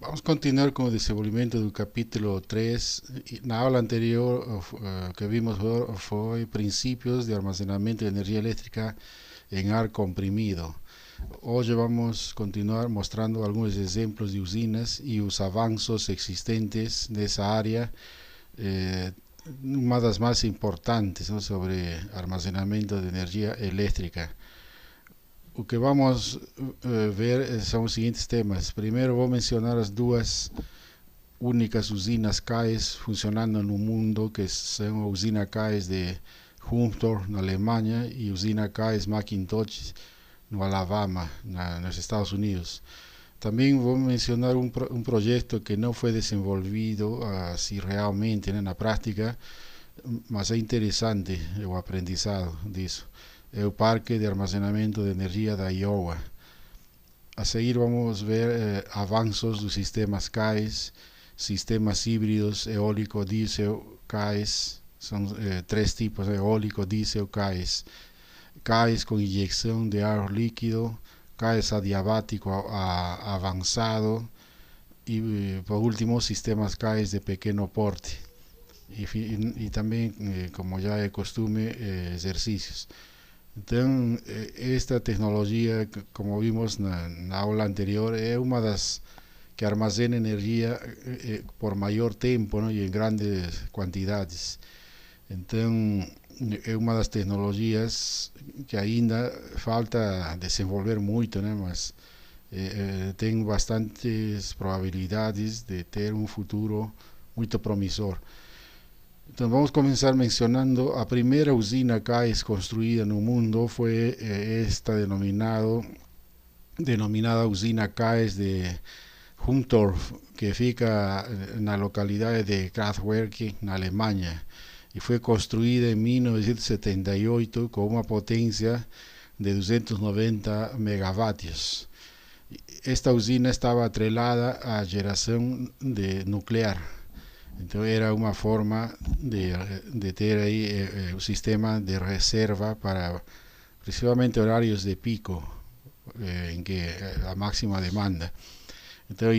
Vamos continuar com o desenvolvimento do capítulo 3. Na aula anterior, que vimos foi princípios de armazenamento de energia elétrica em ar comprimido. Hoje vamos continuar mostrando alguns exemplos de usinas e os avanços existentes nessa área, uma das mais importantes, não, sobre armazenamento de energia elétrica. O que vamos ver são os seguintes temas. Primeiro vou mencionar as duas únicas usinas CAES funcionando no mundo, que são a usina CAES de Humtor, na Alemanha, e a usina CAES Macintosh, no Alabama, nos Estados Unidos. Também vou mencionar um projeto que não foi desenvolvido assim realmente, né, na prática, mas é interessante o aprendizado disso. É o Parque de Armazenamento de Energia da Iowa. A seguir vamos ver avanços dos sistemas CAES, sistemas híbridos, eólico, diesel, CAES. São três tipos, eólico, diesel, CAES. CAES com injeção de ar líquido, CAES adiabático avançado e, por último, sistemas CAES de pequeno porte. E também, como já é costume, exercícios. Então, esta tecnologia, como vimos na aula anterior, é uma das que armazena energia por maior tempo, não? E em grandes quantidades. Então, é uma das tecnologias que ainda falta desenvolver muito, né? Mas tem bastantes probabilidades de ter um futuro muito promissor. Então vamos começar mencionando a primeira usina CAES construída no mundo foi esta denominada usina CAES de Humtorf, que fica na localidade de Kraftwerk, na Alemanha, e foi construída em 1978 com uma potência de 290 megawatts. Esta usina estava atrelada à geração de nuclear. Então era uma forma de ter aí o sistema de reserva para principalmente horários de pico, em que a máxima demanda. Então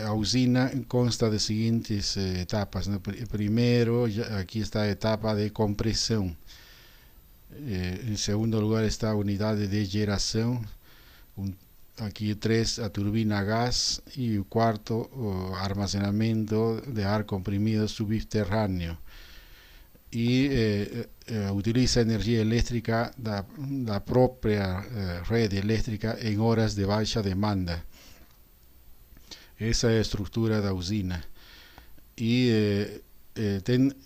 a usina consta de seguintes etapas, né? Primeiro, aqui está a etapa de compressão. Em segundo lugar está a unidade de geração. Aqui 3, a turbina a gás, e o quarto, o armazenamento de ar comprimido subterrâneo. E utiliza energia elétrica da própria rede elétrica em horas de baixa demanda. Essa é a estrutura da usina. E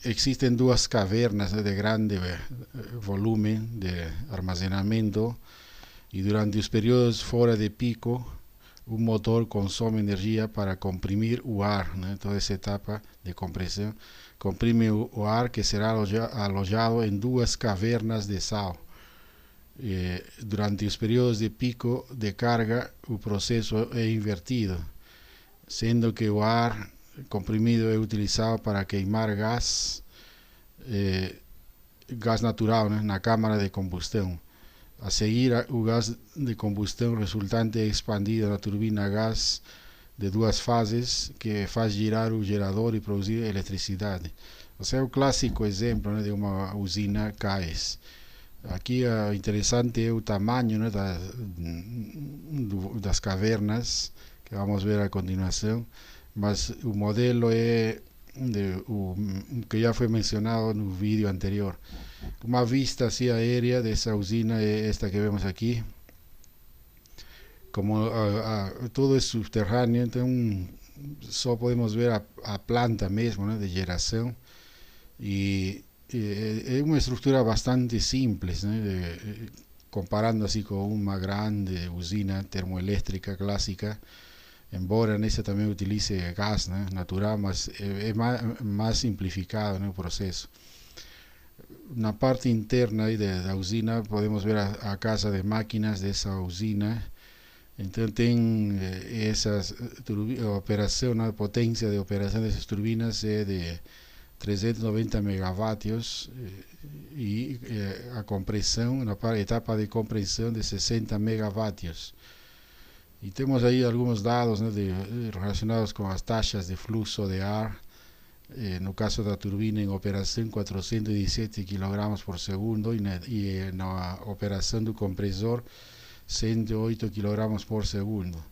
existem duas cavernas, né, de grande volume de armazenamento, e durante os períodos fora de pico o motor consome energia para comprimir o ar, né? Toda essa etapa de compressão comprime o ar, que será alojado em duas cavernas de sal. Durante os períodos de pico de carga o processo é invertido, sendo que o ar comprimido é utilizado para queimar gás natural, né, na câmara de combustão. A seguir, o gás de combustão resultante é expandido na turbina a gás de duas fases, que faz girar o gerador e produzir eletricidade. Esse é o clássico exemplo, né, de uma usina CAES. Aqui o interessante é o tamanho, né, das cavernas, que vamos ver a continuação, mas o modelo é o que já foi mencionado no vídeo anterior. Uma vista assim aérea dessa usina é esta que vemos aqui. Como todo é subterrâneo, então só podemos ver a planta mesmo, né, de geração. E é uma estrutura bastante simples, né, comparando assim com uma grande usina termoelétrica clássica, embora nessa também utilize gás, né, natural, mas é mais simplificado, né, o processo. Na parte interna aí da usina podemos ver a casa de máquinas dessa usina. Então tem essas operação, a potência de operação dessas turbinas é de 390 megawatts, e a compressão, na etapa de compressão, de 60 megawatts. Y tenemos ahí algunos datos, ¿no?, relacionados con las taxas de flujo de ar. No caso da turbina en operación 417 kg por segundo y en la operación do compresor 108 kg por segundo.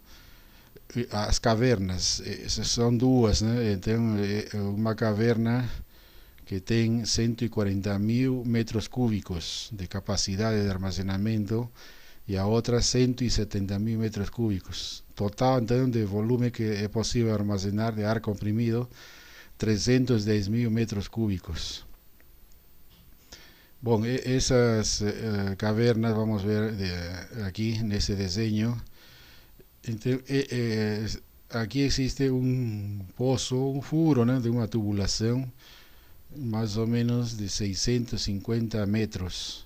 As cavernas, são duas, né? Tem uma caverna que tem 140.000 metros cúbicos de capacidade de armazenamento e a outra 170.000 metros cúbicos. Total, então, de volume que é possível armazenar de ar comprimido, 310.000 metros cúbicos. Bom, essas cavernas, vamos ver aqui nesse desenho. Então, aqui existe um poço, um furo, né, de uma tubulação mais ou menos de 650 metros.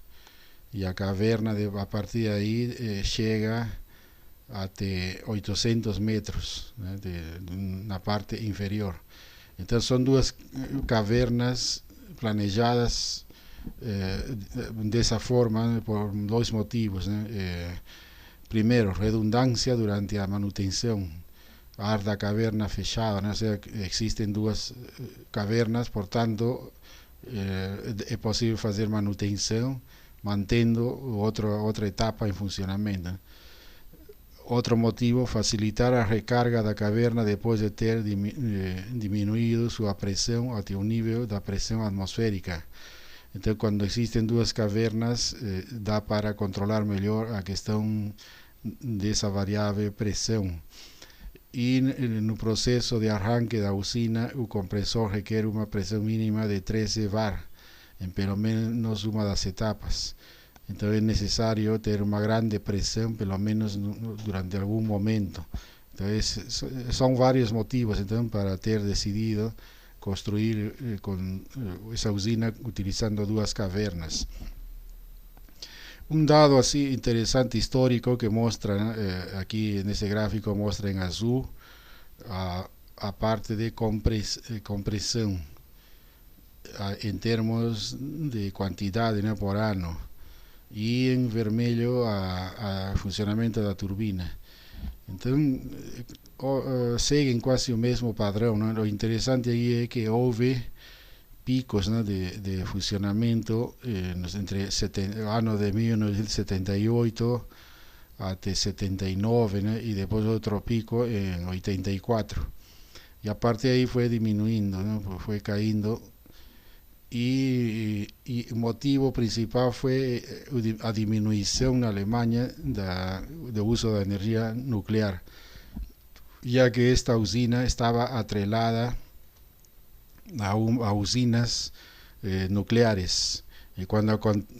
E a caverna, a partir daí, chega até 800 metros, né, na parte inferior. Então são duas cavernas planejadas dessa forma por dois motivos, né? Primeiro, redundância durante a manutenção. A ar da caverna fechada, né? Ou seja, existem duas cavernas, portanto é possível fazer manutenção mantendo outra etapa em funcionamento, né? Outro motivo, facilitar a recarga da caverna depois de ter diminuído sua pressão até o nível da pressão atmosférica. Então, quando existem duas cavernas, dá para controlar melhor a questão dessa variável pressão. E no processo de arranque da usina, o compressor requer uma pressão mínima de 13 bar em pelo menos uma das etapas. Então é necessário ter uma grande pressão, pelo menos durante algum momento. Então são vários motivos então para ter decidido construir com essa usina utilizando duas cavernas. Um dado assim interessante histórico que mostra, aqui nesse gráfico mostra em azul a parte de compressão em termos de quantidade, né, por ano. E em vermelho a funcionamento da turbina. Então seguem quase o mesmo padrão, né? O interessante aí é que houve picos, né, de funcionamento entre o ano de 1978 até 79, né, e depois outro pico em 84. E a partir daí foi diminuindo, né, foi caindo. E o motivo principal foi a diminuição na Alemanha do uso da energia nuclear, já que esta usina estava atrelada a usinas nucleares. E quando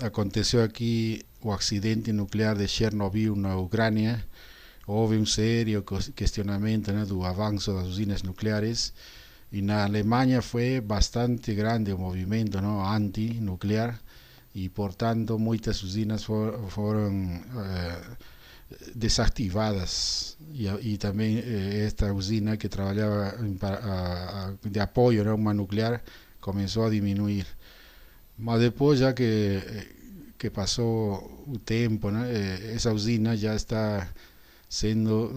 aconteceu aqui o acidente nuclear de Chernobyl na Ucrânia, houve um sério questionamento, né, do avanço das usinas nucleares. E na Alemanha foi bastante grande o movimento, não, anti-nuclear, e portanto muitas usinas foram desativadas. E também esta usina que trabalhava de apoio, não, uma nuclear, começou a diminuir. Mas depois, já que passou o tempo, né, essa usina já está sendo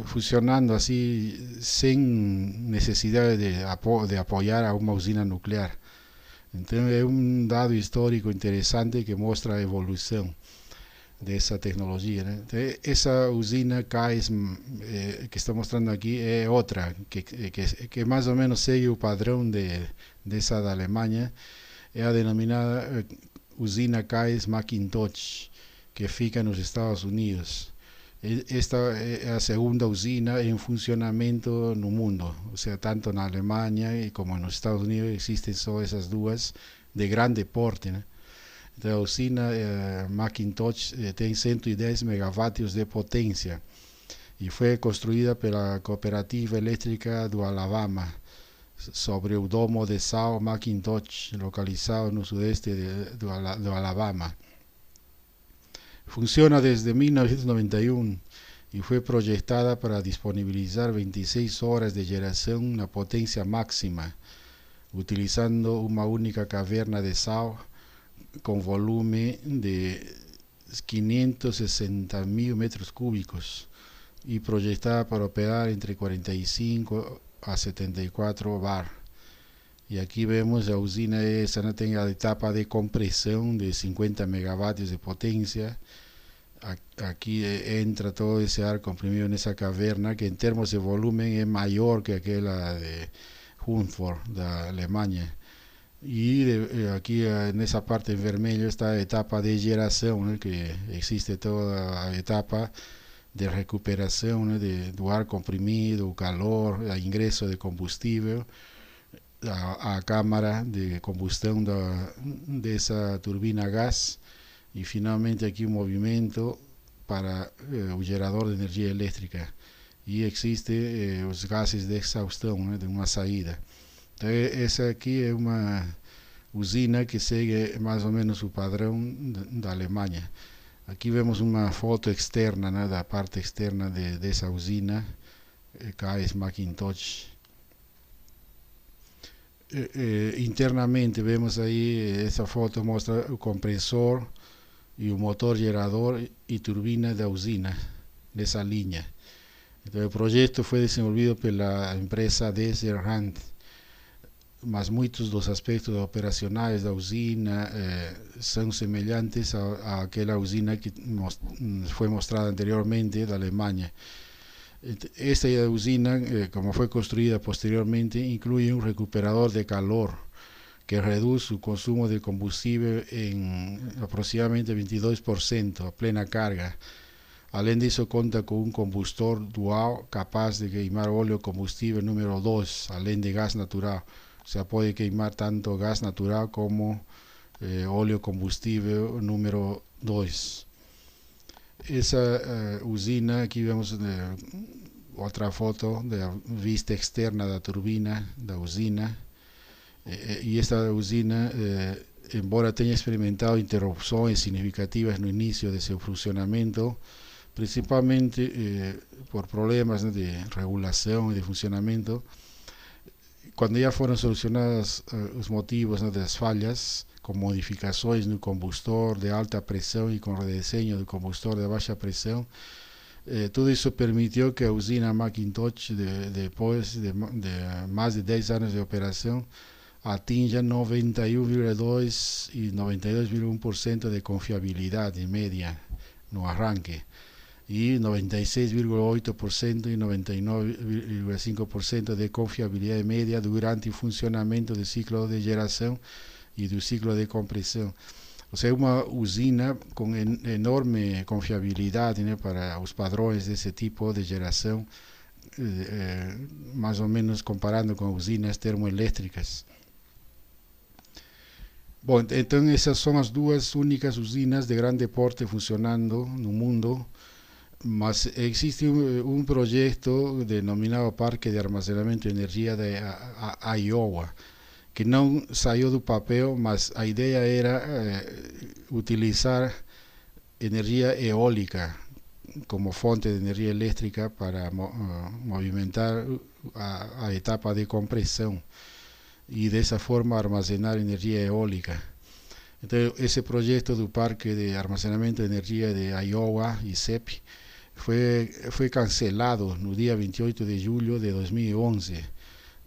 funcionando assim sem necessidade de apoiar a uma usina nuclear. Então é um dado histórico interessante que mostra a evolução dessa tecnologia, né? Então, essa usina CAES que está mostrando aqui é outra que mais ou menos segue o padrão dessa da Alemanha. É a denominada usina CAES Macintosh, que fica nos Estados Unidos. Esta é a segunda usina em funcionamento no mundo, ou seja, tanto na Alemanha como nos Estados Unidos existem só essas duas de grande porte, né? Então a usina Macintosh tem 110 megawatts de potência e foi construída pela Cooperativa Elétrica do Alabama sobre o domo de São Macintosh, localizado no sudeste do Alabama. Funciona desde 1991 e foi projetada para disponibilizar 26 horas de geração na potência máxima, utilizando uma única caverna de sal com volume de 560.000 metros cúbicos. e projetada para operar entre 45 a 74 bar. E aqui vemos a usina essa, né, tem a etapa de compressão de 50 megawatts de potência. Aqui entra todo esse ar comprimido nessa caverna, que em termos de volume é maior que aquela de Hunford, da Alemanha. E aqui nessa parte em vermelho está a etapa de geração, né, que existe toda a etapa de recuperação, né, do ar comprimido, o calor, o ingresso de combustível, a câmara de combustão dessa turbina a gás, e finalmente aqui o movimento para o gerador de energia elétrica. E existe os gases de exaustão, né, de uma saída. Então, essa aqui é uma usina que segue mais ou menos o padrão da Alemanha. Aqui vemos uma foto externa, né, da parte externa dessa usina, KS Macintosh. Internamente vemos aí, essa foto mostra o compressor e o motor gerador e turbina da usina, nessa linha. Então, o projeto foi desenvolvido pela empresa Desert, mas muitos dos aspectos operacionais da usina são semelhantes àquela usina que foi mostrada anteriormente da Alemanha. Esta usina, como foi construída posteriormente, inclui um recuperador de calor que reduz o consumo de combustível em aproximadamente 22% a plena carga. Além disso, conta com um combustor dual capaz de queimar óleo combustível número 2, além de gás natural. O sea, pode queimar tanto gás natural como óleo combustível número 2. Essa usina, aqui vemos outra foto da vista externa da turbina da usina. E esta usina, embora tenha experimentado interrupções significativas no início de seu funcionamento, principalmente por problemas, né, de regulação e de funcionamento, quando já foram solucionados os motivos, né, das falhas, com modificações no combustor de alta pressão e com redesenho do combustor de baixa pressão, tudo isso permitiu que a usina Macintosh, depois de mais de 10 anos de operação, atinja 91,2% e 92,1% de confiabilidade média no arranque, e 96,8% e 99,5% de confiabilidade média durante o funcionamento do ciclo de geração e do ciclo de compressão. Ou seja, uma usina com enorme confiabilidade, né, para os padrões desse tipo de geração, mais ou menos comparando com usinas termoelétricas. Bom, então essas são as duas únicas usinas de grande porte funcionando no mundo, mas existe um projeto denominado Parque de Armazenamento de Energia de Iowa, que não saiu do papel, mas a ideia era utilizar energia eólica como fonte de energia elétrica para movimentar a etapa de compressão e dessa forma armazenar energia eólica. Então, esse projeto do Parque de Armazenamento de Energia de Iowa, ICEP, foi cancelado no dia 28 de julho de 2011.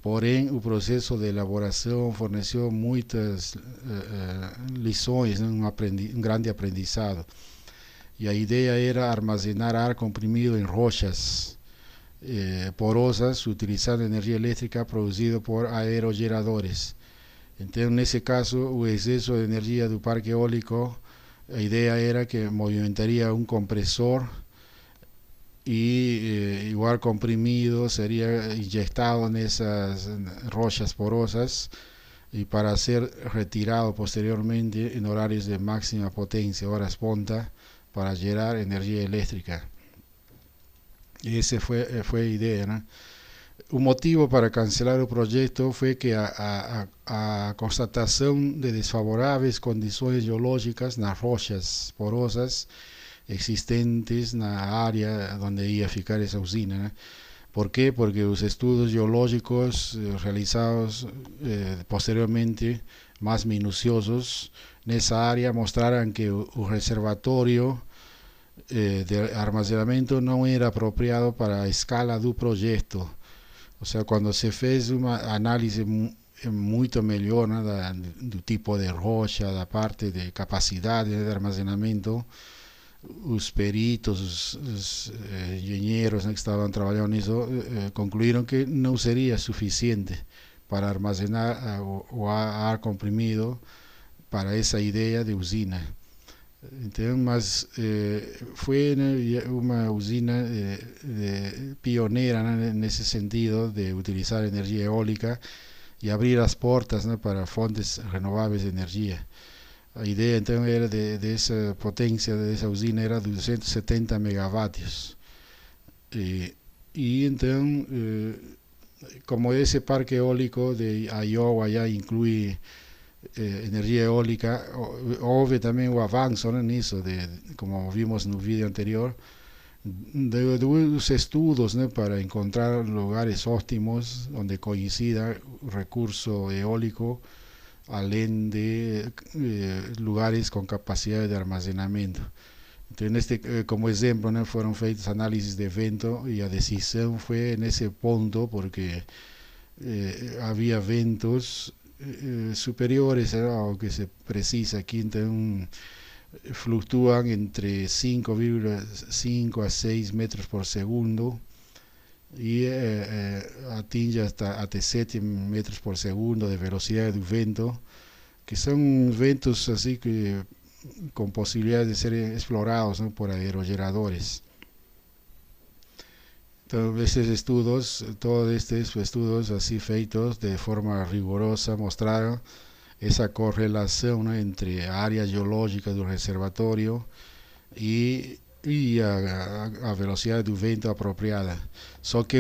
Porém, o processo de elaboração forneceu muitas lições, né, um grande aprendizado. E a ideia era armazenar ar comprimido em rochas porosas, utilizando energia elétrica produzida por aerogeradores. Então, nesse caso, o excesso de energia do parque eólico, a ideia era que movimentaria um compressor e o ar comprimido seria injetado nessas rochas porosas e para ser retirado posteriormente em horários de máxima potência, horas ponta, para gerar energia elétrica. Essa foi a ideia, né? O motivo para cancelar o projeto foi que a constatação de desfavoráveis condições geológicas nas rochas porosas existentes na área onde ia ficar essa usina, né? ¿Por quê? Porque os estudos geológicos realizados posteriormente, mais minuciosos nessa área, mostraram que o reservatório de armazenamento não era apropriado para a escala do projeto. Ou seja, quando se fez uma análise muito melhor, né, do tipo de rocha, da parte de capacidade de armazenamento, os peritos, os engenheiros, né, que estavam trabalhando nisso, concluíram que não seria suficiente para armazenar o ar comprimido para essa ideia de usina. Então, mas foi, né, uma usina pioneira, né, nesse sentido de utilizar energia eólica e abrir as portas, né, para fontes renováveis de energia. A ideia então era de essa potência dessa usina era 270 megavatios. E então, como esse parque eólico de Iowa já inclui energia eólica, houve também o avanço, né, nisso, como vimos no vídeo anterior, dos estudos, né, para encontrar lugares óptimos onde coincida o recurso eólico além de lugares com capacidade de armazenamento. Então, como exemplo, né, foram feitas análises de vento e a decisão foi nesse ponto porque havia ventos superiores ao que se precisa aqui, então fluctuam entre 5,5 a 6 metros por segundo e atinge até 7 metros por segundo de velocidade do vento, que são ventos assim que com possibilidade de serem explorados, né, por aerogeradores. Então, esses estudos, todos estes estudos así feitos de forma rigurosa mostraram essa correlação, né, entre a área geológica do reservatório e a velocidade do vento apropriada. Só que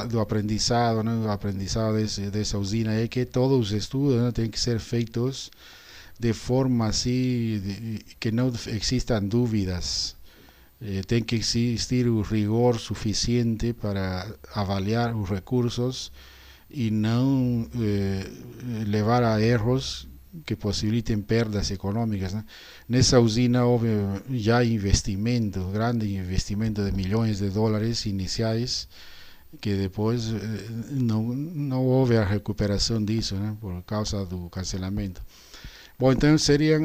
do aprendizado, né, o aprendizado dessa usina é que todos os estudos, né, têm que ser feitos de forma assim que não existam dúvidas. Tem que existir o rigor suficiente para avaliar os recursos e não levar a erros que possibilitem perdas econômicas, né? Nessa usina houve já investimento, grande investimento de milhões de dólares iniciais, que depois não houve a recuperação disso, né, por causa do cancelamento. Bom, então seriam,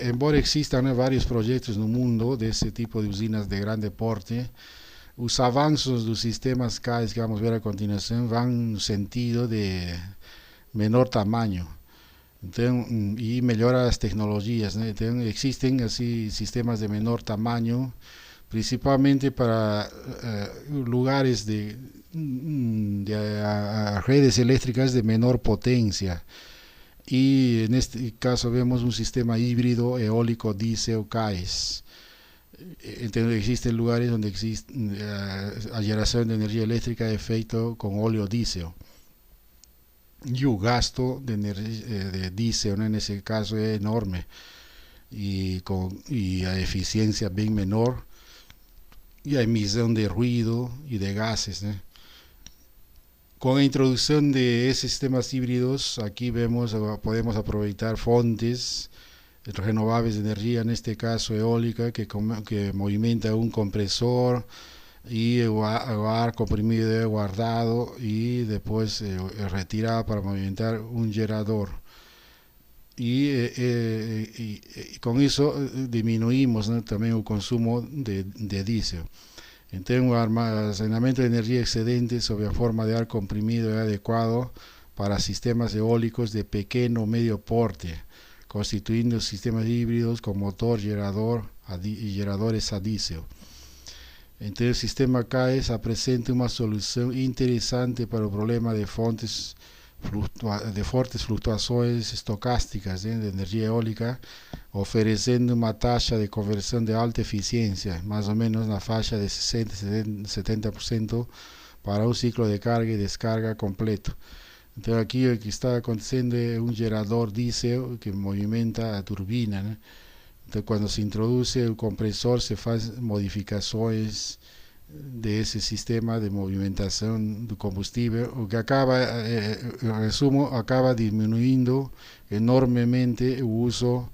embora existam, né, vários projetos no mundo desse tipo de usinas de grande porte, os avanços dos sistemas CAES que vamos ver a continuação vão no sentido de menor tamanho. Então, e melhora as tecnologias, né? Então, existem assim sistemas de menor tamanho, principalmente para lugares de redes eléctricas de menor potencia. E neste caso vemos um sistema híbrido eólico diesel CAES. Então existen lugares onde existe a geração de energia elétrica é feito com óleo diesel. E o gasto de diesel, né, nesse caso é enorme e a eficiência bem menor e a emissão de ruído e de gases, né? Com a introdução de esses sistemas híbridos, aqui podemos aproveitar fontes renováveis de energia, neste caso eólica, que movimenta um compressor e o ar comprimido é guardado e depois é retirado para movimentar um gerador. E com isso diminuímos, né, também o consumo de diesel. Então, o armazenamento de energia excedente sob a forma de ar comprimido é adequado para sistemas eólicos de pequeno ou médio porte, constituindo sistemas híbridos com motor, gerador e geradores a diesel. Então, o sistema CAES apresenta uma solução interessante para o problema de fortes flutuações estocásticas, né, de energia eólica, oferecendo uma taxa de conversão de alta eficiência, mais ou menos na faixa de 60 a 70% para um ciclo de carga e descarga completo. Então aqui o que está acontecendo é um gerador diesel que movimenta a turbina, né? Então quando se introduz o compressor se faz modificações desse sistema de movimentação do combustível, o que acaba, em resumo, acaba diminuindo enormemente o uso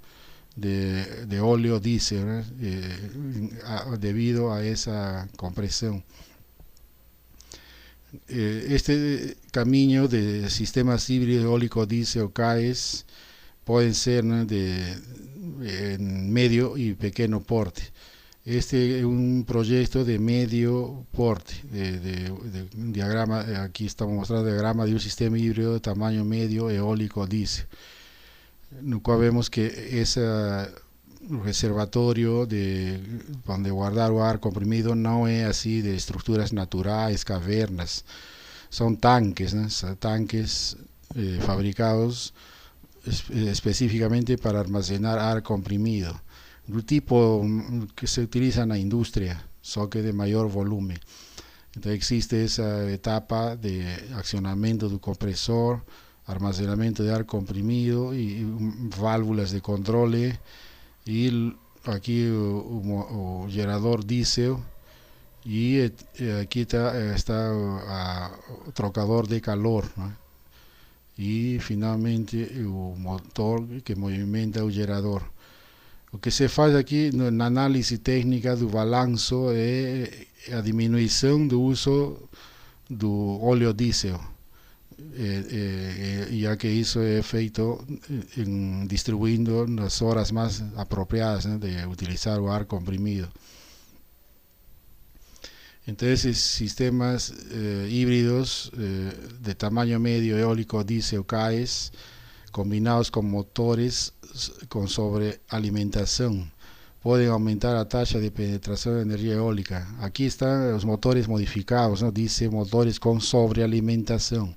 de óleo diésel, ¿no? Debido a esa compresión. Este camino de sistemas híbridos eólico diésel o CAES pueden ser, ¿no?, en medio y pequeño porte. Este es un proyecto de medio porte, de un diagrama. Aquí estamos mostrando el diagrama de un sistema híbrido de tamaño medio eólico diésel, en el cual vemos que ese reservatorio donde guardar o ar comprimido no es así de estructuras naturales, cavernas, son tanques, ¿no? Son tanques fabricados específicamente para almacenar ar comprimido, del tipo que se utiliza en la industria, solo que de mayor volumen. Entonces existe esa etapa de accionamiento del compresor, almacenamiento de ar comprimido y válvulas de control, y aquí un generador diésel, y aquí está trocador de calor, ¿no? Y finalmente un motor que movimenta el gerador. O que se faz aqui na análise técnica do balanço é a diminuição do uso do óleo diesel, já que isso é feito distribuindo nas horas mais apropriadas, né, de utilizar o ar comprimido. Então, esses sistemas híbridos de tamanho médio eólico diesel CAES, combinados com motores com sobrealimentação, podem aumentar a taxa de penetração de energia eólica. Aqui estão os motores modificados, não? Diz motores com sobrealimentação.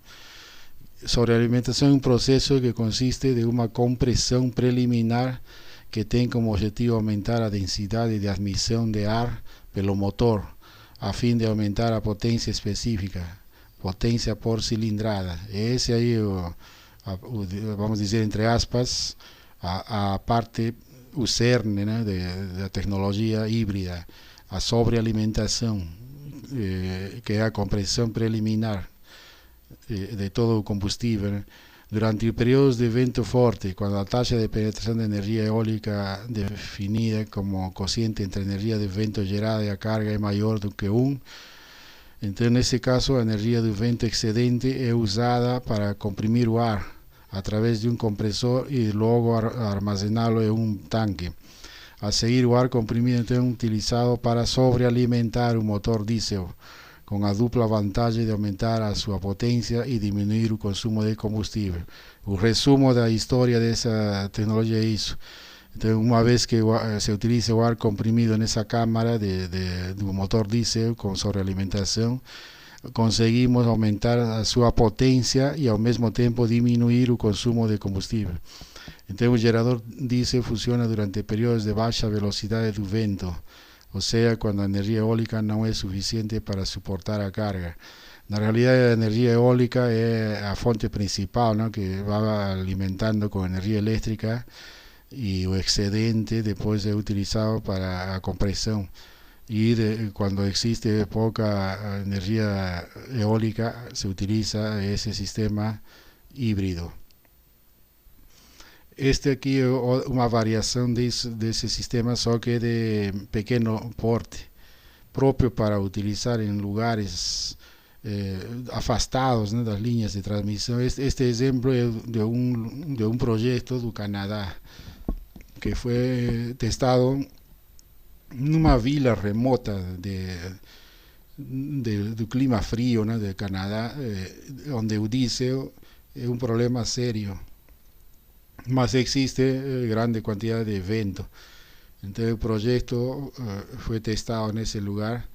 Sobrealimentação é um processo que consiste de uma compressão preliminar que tem como objetivo aumentar a densidade de admissão de ar pelo motor, a fim de aumentar a potência específica, potência por cilindrada. Esse aí, vamos dizer entre aspas, a parte, o cerne, né, da tecnologia híbrida, a sobrealimentação, que é a compressão preliminar de todo o combustível, né? Durante períodos de vento forte, quando a taxa de penetração de energia eólica definida como quociente entre a energia de vento gerada e a carga é maior do que 1, então nesse caso a energia do vento excedente é usada para comprimir o ar através de um compressor e logo armazená-lo em um tanque. A seguir, o ar comprimido então é utilizado para sobrealimentar o motor diesel, com a dupla vantagem de aumentar a sua potência e diminuir o consumo de combustível. O resumo da história dessa tecnologia é isso. Então, uma vez que se utiliza o ar comprimido nessa câmara do motor diesel com sobrealimentação, conseguimos aumentar a sua potência e ao mesmo tempo diminuir o consumo de combustível. Então, o gerador diesel funciona durante períodos de baixa velocidade do vento, ou seja, quando a energia eólica não é suficiente para suportar a carga. Na realidade, a energia eólica é a fonte principal, ¿no?, que vai alimentando com energia elétrica, e o excedente depois é utilizado para a compressão. E quando existe pouca energia eólica, se utiliza esse sistema híbrido. Este aqui é uma variação desse sistema, só que de pequeno porte, próprio para utilizar em lugares afastados, né, das linhas de transmissão. Este exemplo é de um projeto do Canadá, que foi testado numa vila remota do clima frio, né, de Canadá, onde o diesel é um problema sério, mas existe grande quantidade de vento. Então o projeto foi testado nesse lugar,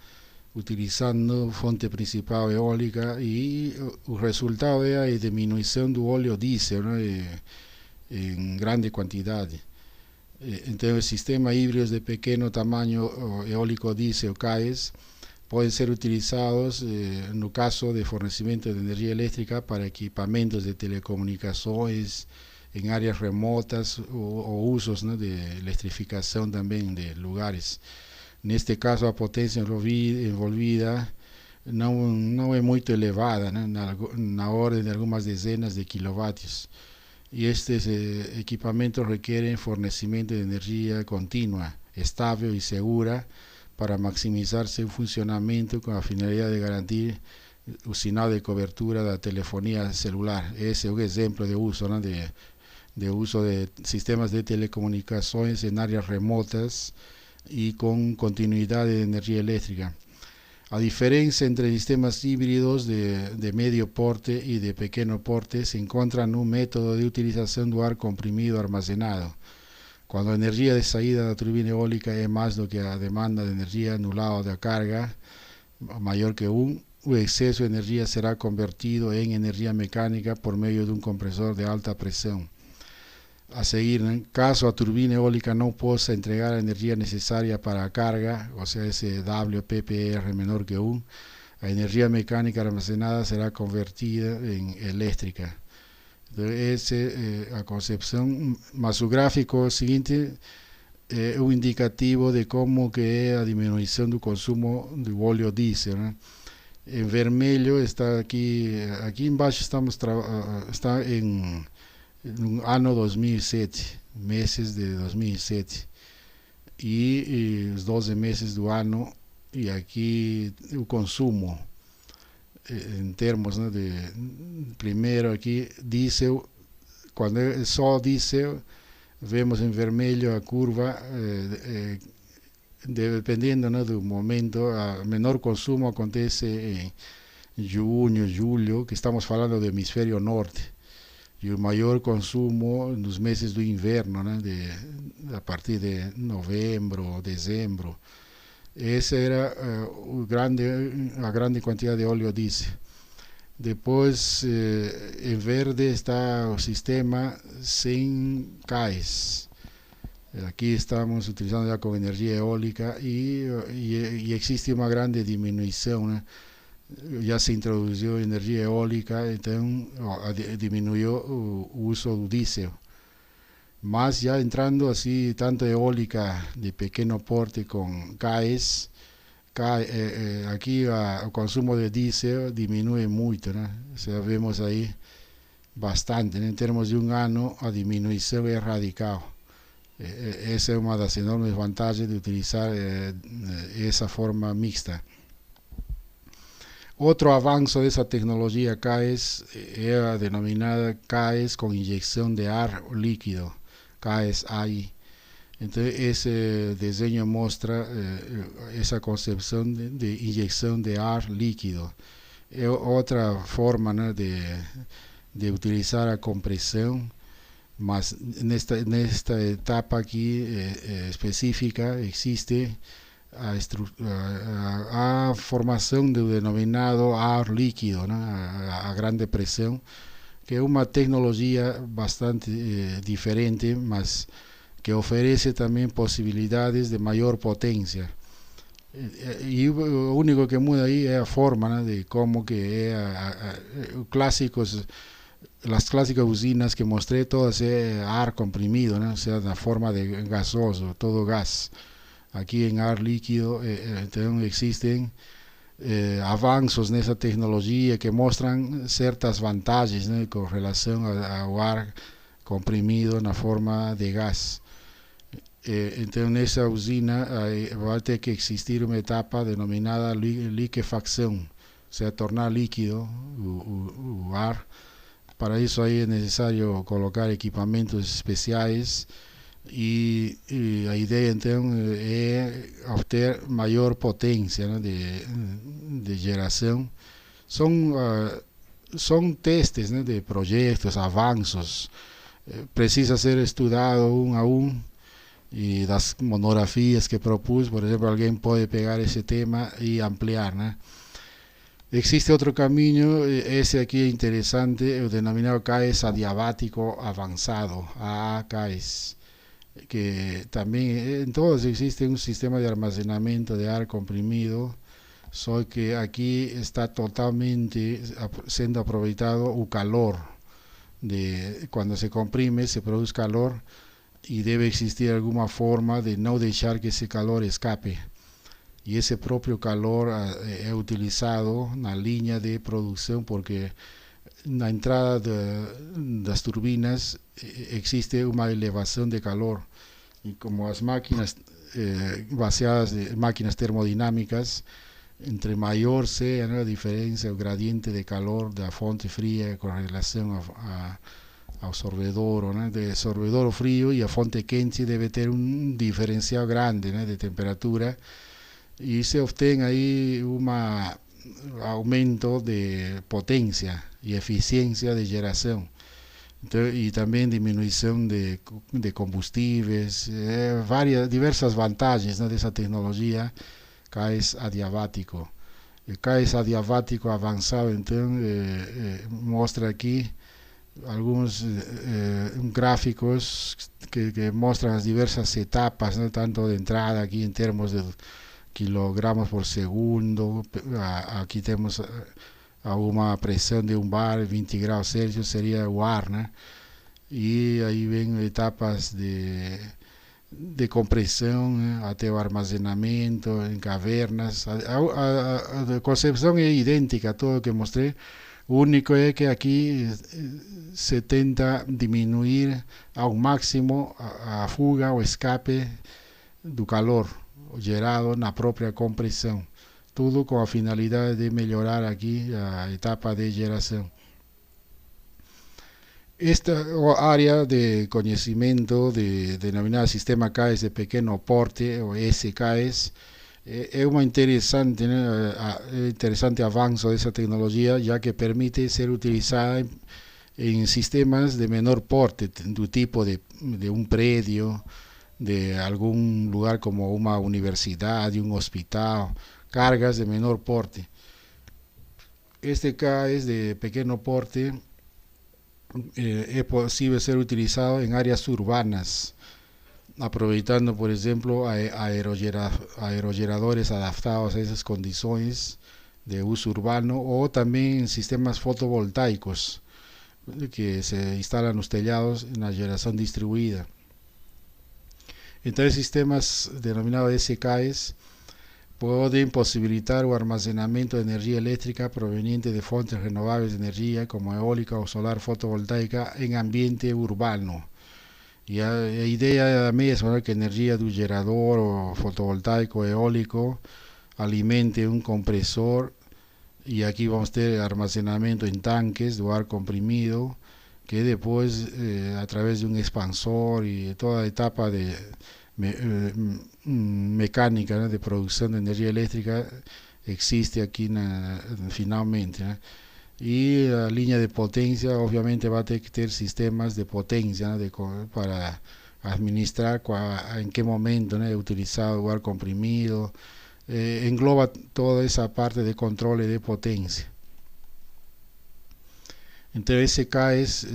utilizando fonte principal eólica, e o resultado é a diminuição do óleo diesel, né, em grande quantidade. Então, os sistemas híbridos de pequeno tamanho eólico diesel CAES podem ser utilizados no caso de fornecimento de energia elétrica para equipamentos de telecomunicações em áreas remotas, ou usos, né, de eletrificação também de lugares. Neste caso, a potência envolvida não é muito elevada, né, na ordem de algumas dezenas de quilowatts. y estos equipamientos requieren fornecimiento de energía continua, estable y segura para maximizar su funcionamiento con la finalidad de garantir el sinal de cobertura de la telefonía celular. Ese es un ejemplo de uso, ¿no? de uso de sistemas de telecomunicaciones en áreas remotas y con continuidad de energía eléctrica. A diferencia entre sistemas híbridos de medio porte y de pequeño porte, se encuentra un método de utilización de ar comprimido almacenado. Cuando la energía de salida de la turbina eólica es más do que la demanda de energía anulada de la carga, mayor que el exceso de energía será convertido en energía mecánica por medio de un compresor de alta presión. A seguir, en caso la turbina eólica no pueda entregar la energía necesaria para la carga, o sea, ese WPPR menor que 1, la energía mecánica almacenada será convertida en eléctrica. Entonces, la concepción, más su gráfico siguiente, es un indicativo de cómo que es la disminución del consumo de óleo diésel, ¿no? En vermelho está aquí embaixo está en un año 2007, meses de 2007 y los 12 meses del año, y aquí el consumo en términos, ¿no? de primero aquí diésel, cuando es só diésel vemos en vermelho a curva, dependiendo, ¿no? del momento, a menor consumo acontece en junio, julio, que estamos hablando del hemisferio norte, y el mayor consumo en los meses de invierno, ¿no? A partir de noviembre, diciembre. Esa era la grande cantidad de óleo diésel. Después, en verde está el sistema sin CAES. Aquí estamos utilizando ya con energía eólica y existe una grande disminución, ¿no? Ya se introdujo energía eólica, entonces disminuyó el uso del diésel. Más ya entrando así, tanto eólica de pequeño porte con CAES, aquí el consumo de diésel disminuye mucho, ¿no? O sea, vemos ahí bastante, ¿no? En términos de un año, la disminución es radical. Esa es una de las enormes vantagens de utilizar esa forma mixta. Otro avance de esa tecnología CAES era denominada CAES con inyección de ar líquido, CAES AI. Entonces ese diseño muestra esa concepción de inyección de ar líquido. Es otra forma, ¿no? de utilizar la compresión, más en esta etapa aquí específica existe a formación del denominado ar líquido, ¿no? a grande presión, que es una tecnología bastante diferente, más que ofrece también posibilidades de mayor potencia. Y lo único que muda ahí es la forma, ¿no? de cómo que las clásicas usinas que mostré, todas es ar comprimido, ¿no? O sea, la forma de gasoso, todo gas. Aquí en ar líquido existen avances en esa tecnología que muestran ciertas vantagens, ¿no? con relación al ar comprimido en la forma de gas. Entonces en esa usina va a tener que existir una etapa denominada liquefacción, o sea, tornar líquido o ar. Para eso ahí es necesario colocar equipamientos especiales y la idea entonces es obtener mayor potencia, ¿no? de generación. Son testes, ¿no? de proyectos, avances. Precisa ser estudiado uno a uno, y las monografías que propuse, por ejemplo, alguien puede pegar ese tema y ampliar, ¿no? Existe otro camino, ese aquí es interesante, el denominado CAES adiabático avanzado, AACAES, que también en todos existe un sistema de almacenamiento de ar comprimido, solo que aquí está totalmente siendo aprovechado el calor. Cuando se comprime se produce calor y debe existir alguna forma de no dejar que ese calor escape. Y ese propio calor es utilizado en la línea de producción porque na entrada das turbinas existe uma elevação de calor, e como as máquinas baseadas em máquinas termodinâmicas, entre maior seja, né, a diferença, o gradiente de calor da fonte fria com relação ao sorvedor, né, de sorvedor frio, e a fonte quente deve ter um diferencial grande, né, de temperatura, e se obtém aí aumento de potência e eficiência de geração. Então, e também diminuição de combustíveis, diversas vantagens, né, dessa tecnologia CAES adiabático. O CAES adiabático avançado, então, mostra aqui alguns gráficos que mostram as diversas etapas, né, tanto de entrada aqui em termos de kilogramos por segundo. Aqui temos a uma pressão de um bar, 20 graus Celsius seria o ar, né? E aí vem etapas de compressão, né, até o armazenamento em cavernas. A concepção é idêntica a tudo que mostrei. O único é que aqui se tenta diminuir ao máximo a fuga, o escape do calor gerado na própria compressão. Tudo com a finalidade de melhorar aqui a etapa de geração. Esta área de conhecimento denominada Sistema CAES de Pequeno Porte, ou SCAES, é um interessante, né, interessante avanço dessa tecnologia, já que permite ser utilizada em sistemas de menor porte, do tipo de um prédio, de algum lugar como uma universidade, um hospital, cargas de menor porte. Este CAES de pequeno porte é possível ser utilizado em áreas urbanas, aproveitando, por exemplo, aerogeradores adaptados a essas condições de uso urbano, ou também em sistemas fotovoltaicos que se instalam nos telhados na geração distribuída. Então, os sistemas denominados SCAES podem possibilitar o armazenamento de energia elétrica proveniente de fontes renováveis de energia, como eólica ou solar fotovoltaica, em ambiente urbano. E a ideia é a mesma, né, que a energia do gerador ou fotovoltaico eólico alimente um compressor, e aqui vamos ter armazenamento em tanques do ar comprimido, que depois, através de um expansor e toda a etapa de mecânica, né, de produção de energia elétrica existe aqui finalmente, né? E a linha de potência, obviamente, vai ter que ter sistemas de potência, né, para administrar em que momento, né, é utilizado o ar comprimido. Engloba toda essa parte de controle de potência. Então, esse CAES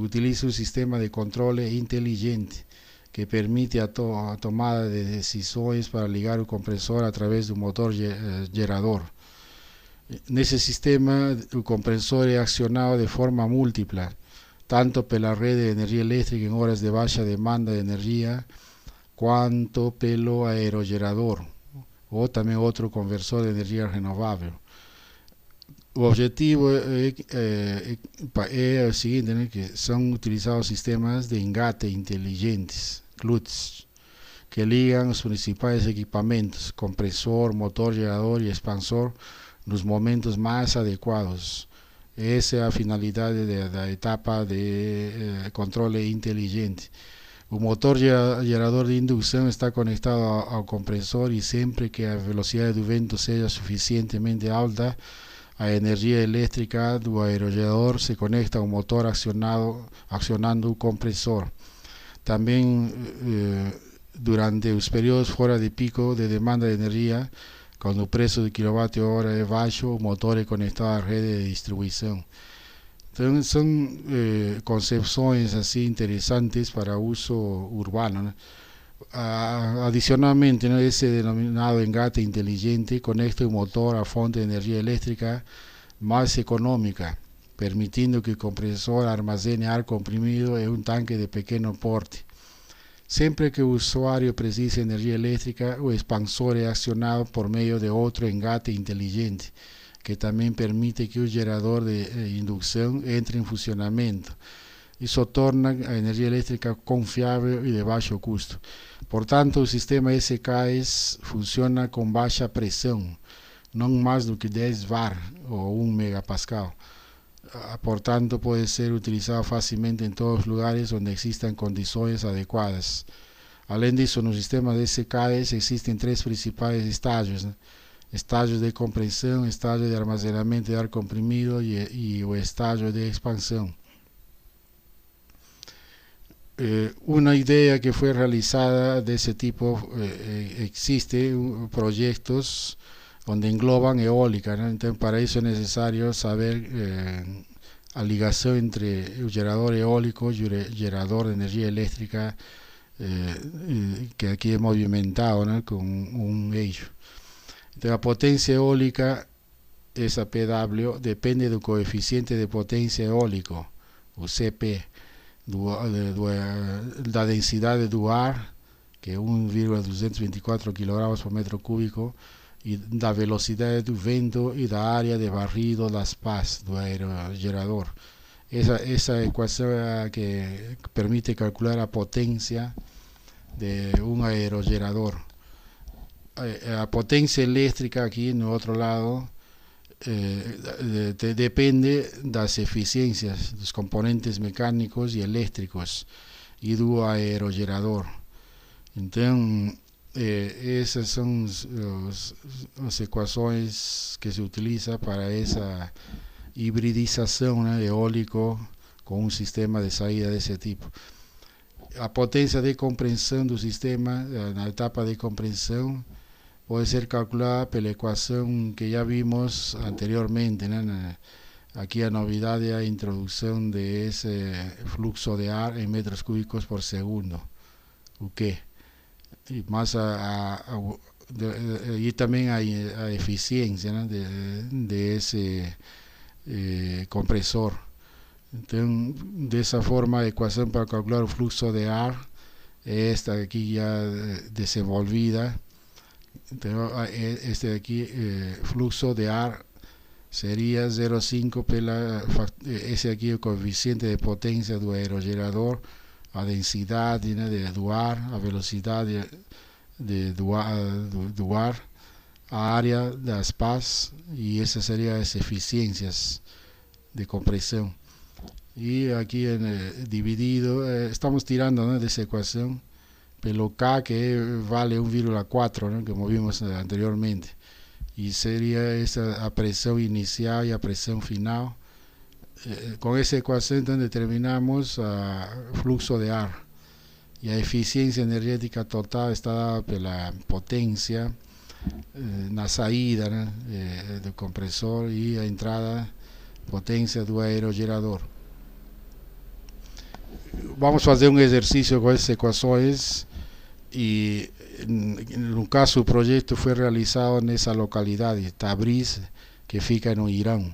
utiliza um sistema de controle inteligente que permite a tomada de decisões para ligar o compressor através do motor gerador. Nesse sistema, o compressor é acionado de forma múltipla, tanto pela rede de energia elétrica em horas de baixa demanda de energia, quanto pelo aerogerador, ou também outro conversor de energia renovável. O objetivo é o seguinte, né, que são utilizados sistemas de engate inteligentes, CLUTs, que ligam os principais equipamentos, compressor, motor, gerador e expansor, nos momentos mais adequados. Essa é a finalidade da etapa de controle inteligente. O motor gerador de indução está conectado ao compressor, e sempre que a velocidade do vento seja suficientemente alta, a energia elétrica do aerogerador se conecta ao motor acionando o compressor. Também, durante os períodos fora de pico de demanda de energia, quando o preço de quilowatt-hora é baixo, o motor é conectado à rede de distribuição. Então, são concepções assim interessantes para uso urbano, né? Adicionalmente, né, esse denominado engate inteligente conecta o motor à fonte de energia elétrica mais econômica, permitindo que o compressor armazene ar comprimido em um tanque de pequeno porte. Sempre que o usuário precise de energia elétrica, o expansor é acionado por meio de outro engate inteligente, que também permite que o gerador de indução entre em funcionamento. Isso torna a energia elétrica confiável e de baixo custo. Portanto, o sistema SKS funciona com baixa pressão, não mais do que 10 VAR ou 1 megapascal. Portanto, pode ser utilizado facilmente em todos os lugares onde existam condições adequadas. Além disso, no sistema de SKS existem 3 principais estágios, né? Estágio de compressão, estágio de armazenamento de ar comprimido e o estágio de expansão. Uma ideia que foi realizada desse tipo, existe projetos onde englobam eólica, né? Então, para isso é necessário saber a ligação entre o gerador eólico e o gerador de energia elétrica, que aqui é movimentado, né, com um eixo. Então, a potência eólica, essa PW, depende do coeficiente de potência eólico, o CP, da densidade do ar, que é 1,224 kg por metro cúbico, e da velocidade do vento e da área de barrido das pás do aerogerador. Essa equação é a que permite calcular a potência de um aerogerador. A potência elétrica aqui no outro lado depende das eficiências dos componentes mecânicos e elétricos e do aerogerador. Então, essas são as equações que se utilizam para essa hibridização, né, eólico com um sistema de saída desse tipo. A potência de compressão do sistema, na etapa de compressão, pode ser calculada pela equação que já vimos anteriormente, né? Aqui a novidade é a introdução de esse fluxo de ar em metros cúbicos por segundo, o que e mais e também a eficiência, né, desse compressor. Então, dessa forma, a equação para calcular o fluxo de ar é esta aqui já desenvolvida. Então, este aqui, fluxo de ar, seria 0,5 pela... Esse aqui é o coeficiente de potência do aerogerador, a densidade, né, do ar, a velocidade do ar, a área das pás, e essas seriam as eficiências de compressão. E aqui dividido, estamos tirando, né, dessa equação pelo K, que vale 1,4, né, como vimos anteriormente, e seria essa a pressão inicial e a pressão final. Com essa equação, então, determinamos o fluxo de ar, e a eficiência energética total está dada pela potência na saída, né, do compressor, e a entrada, potência do aerogerador. Vamos fazer um exercício com essas equações, e no caso o projeto foi realizado nessa localidade, Tabriz, que fica no Irão.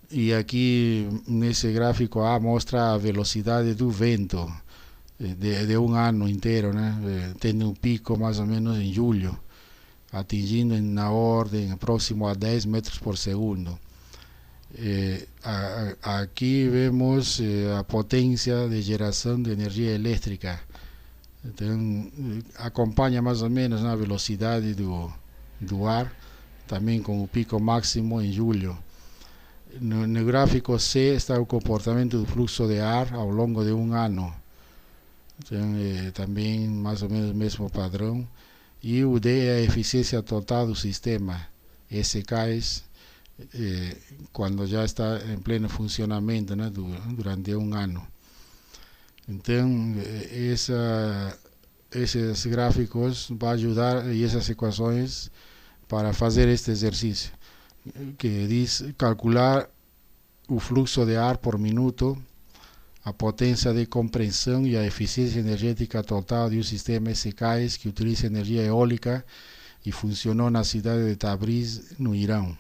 E aqui nesse gráfico A mostra a velocidade do vento de um ano inteiro, né? Tendo um pico mais ou menos em julho, atingindo na ordem próximo a 10 metros por segundo. Aqui vemos a potência de geração de energia elétrica. Então, acompanha mais ou menos a velocidade do ar, também com o pico máximo em julho. No gráfico C está o comportamento do fluxo de ar ao longo de um ano. Então, também mais ou menos o mesmo padrão. E o D é a eficiência total do sistema, SKS, quando já está em pleno funcionamento, né, durante um ano. Então, esses gráficos vão ajudar, e essas equações, para fazer este exercício, que diz calcular o fluxo de ar por minuto, a potência de compressão e a eficiência energética total de um sistema SKS que utiliza energia eólica e funcionou na cidade de Tabriz, no Irão.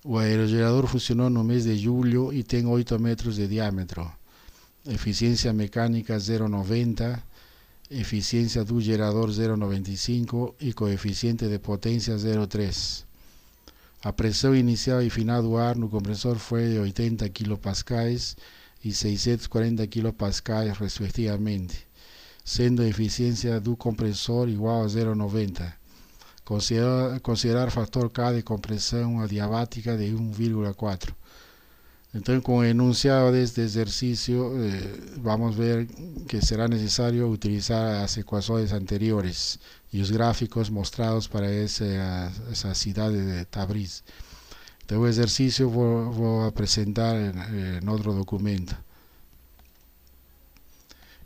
O aerogerador funcionou no mês de julho e tem 8 metros de diâmetro. Eficiência mecânica 0,90, eficiência do gerador 0,95 e coeficiente de potência 0,3. A pressão inicial e final do ar no compressor foi de 80 kPa e 640 kPa respectivamente, sendo a eficiência do compressor igual a 0,90. Considerar fator K de compressão adiabática de 1,4. Então, com o enunciado deste exercício, vamos ver que será necesário utilizar as equações anteriores e os gráficos mostrados para essa cidade de Tabriz. Então, o exercício vou apresentar em outro documento.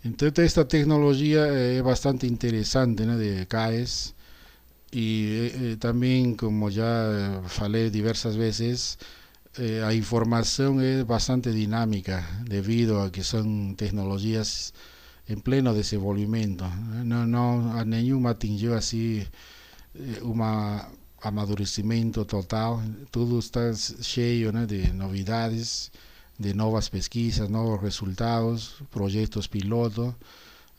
Então, esta tecnologia é bastante interessante, né, de CAES, e também, como já falei diversas vezes, a informação é bastante dinâmica devido a que são tecnologias em pleno desenvolvimento. Não nenhuma atingiu assim um amadurecimento total. Tudo está cheio, né, de novidades, de novas pesquisas, novos resultados, projetos piloto.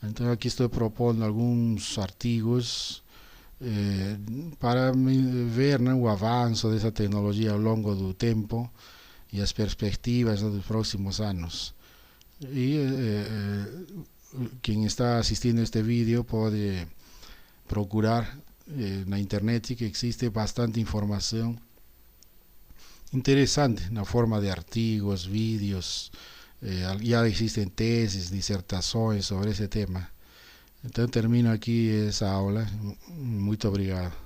Então aqui estou propondo alguns artigos para ver, né, o avanço dessa tecnologia ao longo do tempo e as perspectivas, né, dos próximos anos. E quem está assistindo este vídeo pode procurar na internet, que existe bastante informação interessante na forma de artigos, vídeos, já existem teses, dissertações sobre esse tema. Então termino aqui essa aula. Muito obrigado.